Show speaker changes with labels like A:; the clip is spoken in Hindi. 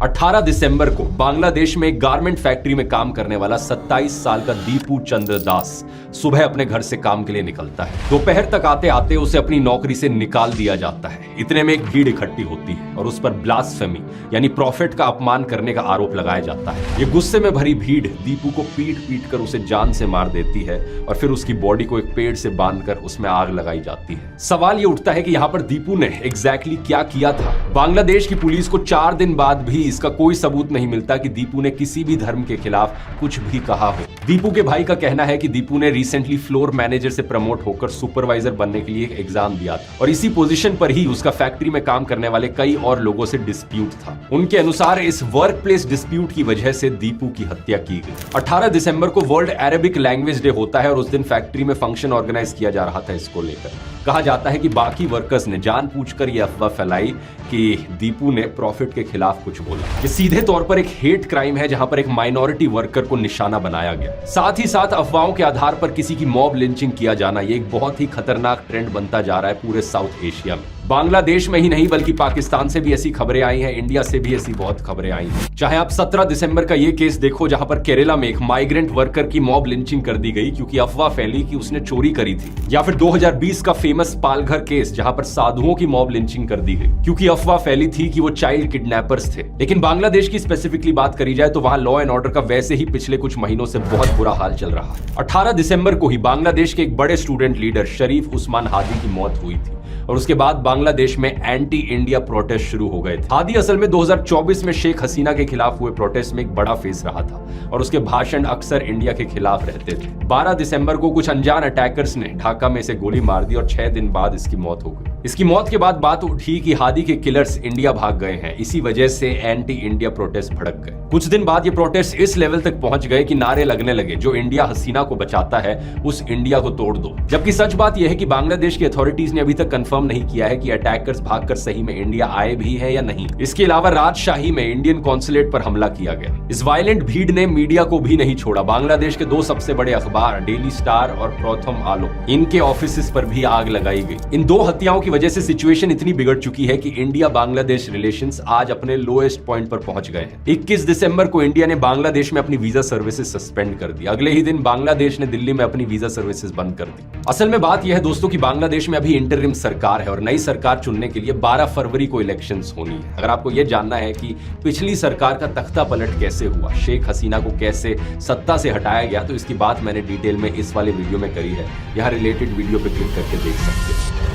A: 18 दिसंबर को बांग्लादेश में एक गारमेंट फैक्ट्री में काम करने वाला 27 साल का दीपू चंद्र दास सुबह अपने घर से काम के लिए निकलता है। दोपहर तक आते आते उसे अपनी नौकरी से निकाल दिया जाता है। इतने में एक भीड़ इकट्ठी होती है और उस पर ब्लास्फेमी यानी प्रॉफिट का अपमान करने का आरोप लगाया जाता है। ये गुस्से में भरी भीड़ दीपू को पीट पीट कर उसे जान से मार देती है और फिर उसकी बॉडी को एक पेड़ से बांधकर उसमें आग लगाई जाती है। सवाल ये उठता है कि यहाँ पर दीपू ने एग्जैक्टली क्या किया था। बांग्लादेश की पुलिस को 4 दिन बाद भी इसका कोई सबूत नहीं मिलता कि दीपू ने किसी भी धर्म के खिलाफ कुछ भी कहा हो। दीपू के भाई का कहना है कि दीपू ने रिसेंटली फ्लोर मैनेजर से प्रमोट होकर सुपरवाइजर बनने के लिए एक एग्जाम दिया था और इसी पोजीशन पर ही उसका फैक्ट्री में काम करने वाले कई और लोगों से डिस्प्यूट था। उनके अनुसार इस वर्क प्लेस डिस्प्यूट की वजह से दीपू की हत्या की गई। 18 दिसंबर को वर्ल्ड अरेबिक लैंग्वेज डे होता है और उस दिन फैक्ट्री में फंक्शन ऑर्गेनाइज किया जा रहा था। इसको लेकर कहा जाता है कि बाकी वर्कर्स ने जानबूझकर यह अफवाह फैलाई कि दीपू ने प्रॉफिट के खिलाफ कुछ बोला। ये सीधे तौर पर एक हेट क्राइम है जहां पर एक माइनॉरिटी वर्कर को निशाना बनाया गया। साथ ही साथ अफवाहों के आधार पर किसी की मॉब लिंचिंग किया जाना ये एक बहुत ही खतरनाक ट्रेंड बनता जा रहा है पूरे साउथ एशिया में। बांग्लादेश में ही नहीं बल्कि पाकिस्तान से भी ऐसी खबरें आई हैं, इंडिया से भी ऐसी बहुत खबरें आई हैं। चाहे आप 17 दिसंबर का ये केस देखो जहां पर केरला में एक माइग्रेंट वर्कर की मॉब लिंचिंग कर दी गई क्योंकि अफवाह फैली कि उसने चोरी करी थी, या फिर 2020 का फेमस पालघर केस जहां पर साधुओं की मॉब लिंचिंग कर दी गई क्योंकि अफवाह फैली थी कि वो चाइल्ड किडनैपर्स थे। लेकिन बांग्लादेश की स्पेसिफिकली बात करी जाए तो वहां लॉ एंड ऑर्डर का वैसे ही पिछले कुछ महीनों से बहुत बुरा हाल चल रहा है। 18 दिसंबर को ही बांग्लादेश के एक बड़े स्टूडेंट लीडर शरीफ उस्मान हादी की मौत हुई थी और उसके बाद बांग्लादेश में एंटी इंडिया प्रोटेस्ट शुरू हो गए थे। हादी असल में 2024 में शेख हसीना के खिलाफ हुए प्रोटेस्ट में एक बड़ा फेस रहा था और उसके भाषण अक्सर इंडिया के खिलाफ रहते थे। 12 दिसंबर को कुछ अनजान अटैकर्स ने ढाका में इसे गोली मार दी और 6 दिन बाद इसकी मौत हो गई। इसकी मौत के बाद बात उठी कि हादी के किलर्स इंडिया भाग गए हैं, इसी वजह से एंटी इंडिया प्रोटेस्ट भड़क गए। कुछ दिन बाद ये प्रोटेस्ट इस लेवल तक पहुंच गए कि नारे लगने लगे, जो इंडिया हसीना को बचाता है उस इंडिया को तोड़ दो। जबकि सच बात यह है कि बांग्लादेश की अथॉरिटीज ने अभी तक कंफर्म नहीं किया है कि अटैकर्स भागकर सही में इंडिया आए भी हैं या नहीं। इसके अलावा राजशाही में इंडियन कॉन्सुलेट पर हमला किया गया। इस वायलेंट भीड़ ने मीडिया को भी नहीं छोड़ा। बांग्लादेश के 2 सबसे बड़े अखबार डेली स्टार और प्रथम आलोक, इनके ऑफिस पर भी आग लगाई गई। इन 2 हत्याओं की वजह से सिचुएशन इतनी बिगड़ चुकी है कि इंडिया बांग्लादेश रिलेशंस आज अपने लोएस्ट पॉइंट पर पहुंच गए हैं। 21 दिसंबर को इंडिया ने बांग्लादेश में अपनी वीजा सर्विसेज सस्पेंड कर दी। अगले ही दिन बांग्लादेश ने दिल्ली में अपनी वीजा सर्विसेज बंद कर दी। असल में बात यह है दोस्तों कि बांग्लादेश में अभी इंटरिम सरकार है और नई सरकार चुनने के लिए 12 फरवरी को इलेक्शंस होनी है। अगर आपको यह जानना है कि पिछली सरकार का तख्ता पलट कैसे हुआ, शेख हसीना को कैसे सत्ता से हटाया गया, तो इसकी बात मैंने डिटेल में इस वाले वीडियो में करी है। यहाँ रिलेटेड वीडियो पे क्लिक करके देख सकते हैं।